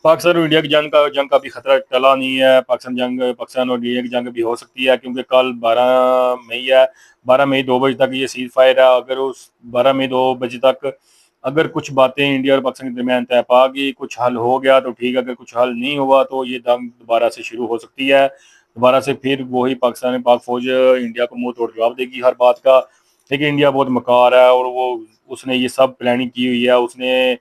पाकिस्तान और इंडिया की जंग का भी खतरा टला नहीं है। पाकिस्तान और इंडिया की जंग भी हो सकती है, क्योंकि कल 12 मई है। 12 मई 2 बजे तक ये सीज फायर है। अगर उस 12 मई 2 बजे तक अगर कुछ बातें इंडिया और पाकिस्तान के दरमियान तय पा गई, कुछ हल हो गया तो ठीक है, अगर कुछ हल नहीं हुआ तो ये जंग दोबारा से शुरू हो सकती है। दोबारा से फिर वही पाकिस्तान पाक फौज इंडिया को मुंह तोड़ जवाब देगी हर बात का। लेकिन इंडिया बहुत मकार है, और वो उसने ये सब प्लानिंग की हुई है। उसने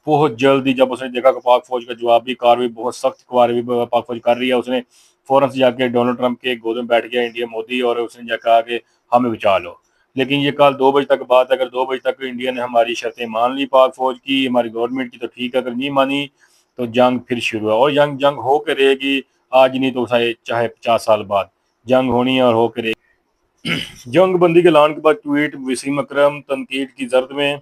बहुत जल्दी जब उसने देखा कि पाक फौज का जवाबी कार्रवाई बहुत सख्त कार्रवाई पाक फौज कर रही है, उसने फौरन से जाके डोनाल्ड ट्रंप के गोद में बैठ गया इंडिया मोदी, और उसने जाकर कहा कि हमें बचा लो। लेकिन ये कल 2 बजे तक बात है। अगर 2 बजे तक इंडिया ने हमारी शर्तें मान ली पाक फौज की, हमारी गवर्नमेंट की, तो ठीक है। अगर नहीं मानी तो जंग फिर शुरू है, और जंग जंग होकर रहेगी। आज नहीं तो चाहे चाहे 50 साल बाद जंग होनी है और होकर रहेगी। जंग बंदी के ऐलान के बाद ट्वीट वसीम अकरम तनकीद की जर्द में।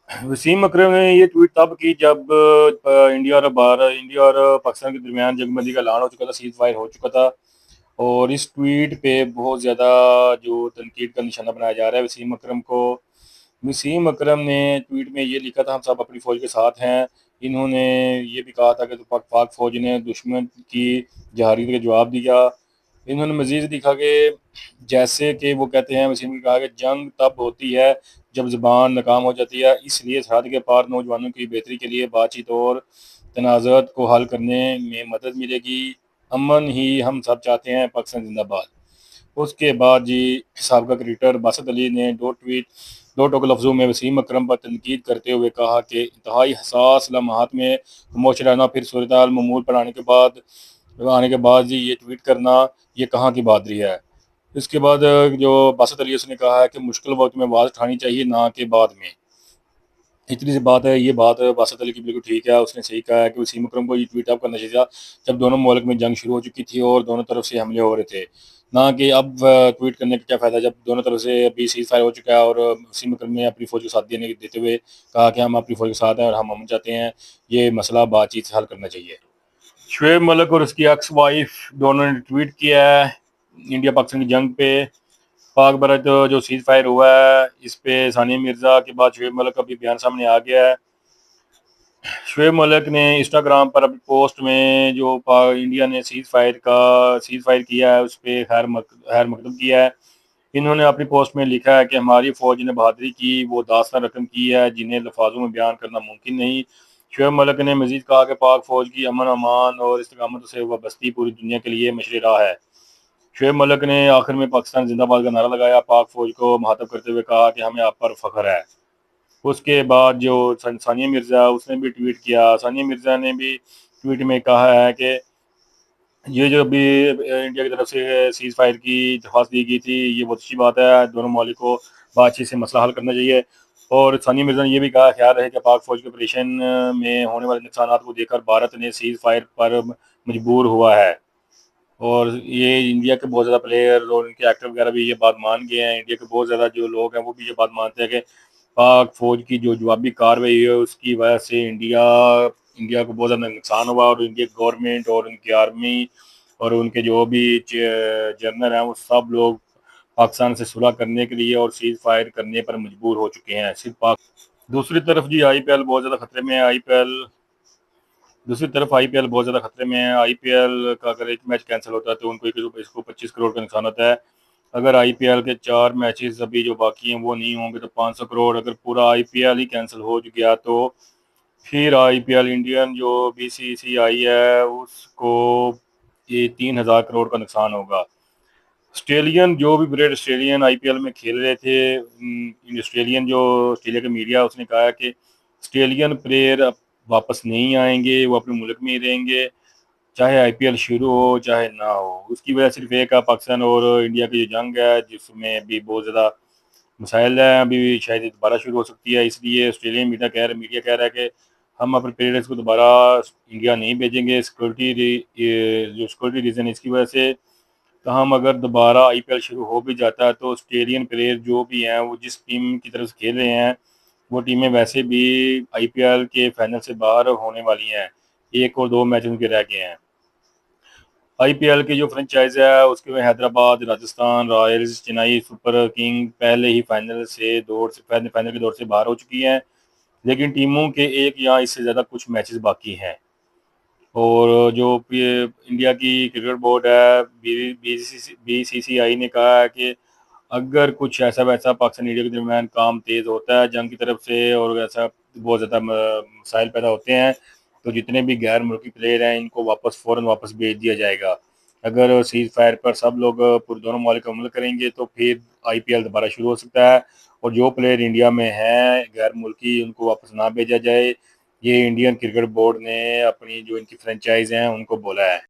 वसीम अकरम ने ये ट्वीट तब की जब इंडिया और पाकिस्तान के दरमियान जंगबंदी का ऐलान हो चुका था, सीज फायर हो चुका था। और इस ट्वीट पे बहुत ज़्यादा जो तनकीद का निशाना बनाया जा रहा है वसीम अकरम को। वसीम अकरम ने ट्वीट में ये लिखा था, हम सब अपनी फ़ौज के साथ हैं। इन्होंने ये भी कहा था कि तो पाक फ़ौज ने दुश्मन की जहारियत का जवाब दिया। इन्होंने मजीद लिखा कि जैसे कि वो कहते हैं, वसीम ने कहा कि जंग तब होती है जब ज़बान नाकाम हो जाती है, इसलिए सरहद के पार नौजवानों की बेहतरी के लिए बातचीत और तनाज़ात को हल करने में मदद मिलेगी। अमन ही हम सब चाहते हैं, पाकिस्तान जिंदाबाद। उसके बाद जी साबका क्रिकेटर बासत अली ने दो टोक लफ्ज़ों में वसीम अकरम पर तनकीद करते हुए कहा कि इंतहाई हसास लम्हात में खामोश रहना, फिर सूरत मामूल पर आने के बाद जी ये ट्वीट करना, ये कहाँ की बहादुरी है। इसके बाद जो बासत अली उसने कहा है कि मुश्किल वक्त में आवाज़ उठानी चाहिए, ना कि बाद में। इतनी सी बात है। ये बात बासत अली की बिल्कुल ठीक है। उसने सही कहा है कि वसीम अकरम को ये ट्वीट अप करना चाहिए था जब दोनों मुल्क में जंग शुरू हो चुकी थी और दोनों तरफ से हमले हो रहे थे, ना कि अब ट्वीट करने का क्या फ़ायदा जब दोनों तरफ से अभी सीज फायर हो चुका है। और वसीम अकरम ने अपनी फ़ौज को साथ देते हुए कहा कि हम अपनी फ़ौज के साथ हैं और हम अमन चाहते हैं। ये मसला बातचीत से हल करना चाहिए। शुएब मलिक और उसकी एक्स वाइफ दोनों ने ट्वीट किया है इंडिया पाकिस्तान की जंग पे। पाक भारत जो सीज फायर हुआ है इस पे सानिया मिर्जा के बाद शुएब मलिक का भी बयान सामने आ गया है। शुएब मलिक ने इंस्टाग्राम पर अपनी पोस्ट में जो इंडिया ने सीज फायर किया है उस पर खैर मकदम किया है। इन्होंने अपनी पोस्ट में लिखा है कि हमारी फौज ने बहादुरी की वो दास्तान रकम की है जिन्हें लफ्ज़ों में बयान करना मुमकिन नहीं। शुएब मलिक ने मजीद कहा कि पाक फौज की अमन अमान और इस्तकामत से वाबस्ती पूरी दुनिया के लिए मशरे राह है। शुएब मलिक ने आखिर में पाकिस्तान जिंदाबाद का नारा लगाया, पाक फौज को मुखातब करते हुए कहा कि हमें आप पर फख्र है। उसके बाद जो सानिया मिर्ज़ा उसने भी ट्वीट किया। सानिया मिर्ज़ा ने भी ट्वीट में कहा है कि ये जो अभी इंडिया की तरफ से सीज़ फायर की दरख्वास्त दी गई थी, ये बहुत अच्छी बात है। दोनों ममालिक को बातचीत से मसला हल करना चाहिए। और सानिया मिर्ज़ा ने ये भी कहा, ख्याल रहे कि पाक फ़ौज के ऑपरेशन में होने वाले नुकसानात को देखकर भारत ने सीज़ फायर पर मजबूर हुआ है। और ये इंडिया के बहुत ज़्यादा प्लेयर और उनके एक्टर वगैरह भी ये बात मान गए हैं। इंडिया के बहुत ज़्यादा जो लोग हैं वो भी ये बात मानते हैं कि पाक फौज की जो जवाबी कार्रवाई है उसकी वजह से इंडिया को बहुत ज़्यादा नुकसान हुआ, और इंडिया गवर्नमेंट और उनकी आर्मी और उनके जो भी जनरल हैं वो सब लोग पाकिस्तान से सुलह करने के लिए और सीज फायर करने पर मजबूर हो चुके हैं। सिर्फ पाक दूसरी तरफ जी आईपीएल बहुत ज़्यादा खतरे में है। आईपीएल बहुत ज़्यादा खतरे में है। आईपीएल का अगर एक मैच कैंसिल होता है तो उनको इसको 25 करोड़ का नुकसान होता है। अगर आईपीएल के 4 मैचेस अभी जो बाकी हैं वो नहीं होंगे तो 500 करोड़। अगर पूरा आईपीएल ही कैंसिल हो गया तो फिर आईपीएल इंडियन जो बीसीसीआई है उसको ये 3,000 करोड़ का नुकसान होगा। ऑस्ट्रेलियन जो भी ग्रेट ऑस्ट्रेलियन आईपीएल में खेल रहे थे, ऑस्ट्रेलिया का मीडिया उसने कहा है कि ऑस्ट्रेलियन प्लेयर अब वापस नहीं आएंगे, वो अपने मुल्क में ही रहेंगे, चाहे आईपीएल शुरू हो चाहे ना हो। उसकी वजह सिर्फ एक है, पाकिस्तान और इंडिया की जो जंग है जिसमें अभी बहुत ज़्यादा मसाइल हैं, अभी शायद ये दोबारा शुरू हो सकती है। इसलिए ऑस्ट्रेलियन मीडिया कह रहा है कि हम अपने प्लेयर्स को दोबारा इंडिया नहीं भेजेंगे, जो सिक्योरिटी रीज़न है इसकी वजह से। तो हम अगर दोबारा आईपीएल शुरू हो भी जाता है तो ऑस्ट्रेलियन प्लेयर जो भी हैं वो जिस टीम की तरफ से खेल रहे हैं वो टीमें वैसे भी आईपीएल के फाइनल से बाहर होने वाली हैं। एक और दो मैच उनके रह गए हैं। आईपीएल की जो फ्रेंचाइज है उसके में Hyderabad, Rajasthan Royals, Chennai super king पहले ही फाइनल के दौर से बाहर हो चुकी हैं। लेकिन टीमों के एक या इससे ज़्यादा कुछ मैचेस बाकी हैं। और जो इंडिया की क्रिकेट बोर्ड है, बीसीसीआई ने कहा है कि अगर कुछ ऐसा वैसा पाकिस्तान इंडिया के दरमियान काम तेज़ होता है जंग की तरफ से और ऐसा बहुत ज़्यादा मसाइल पैदा होते हैं, तो जितने भी गैर मुल्की प्लेयर हैं इनको फ़ौरन वापस भेज दिया जाएगा। अगर सीज़ फायर पर सब लोग दोनों ममालिक अमल करेंगे तो फिर आईपीएल दोबारा शुरू हो सकता है, और जो प्लेयर इंडिया में हैं गैर मुल्की उनको वापस ना भेजा जाए। ये इंडियन क्रिकेट बोर्ड ने अपनी जो इनकी फ्रेंचाइज हैं उनको बोला है।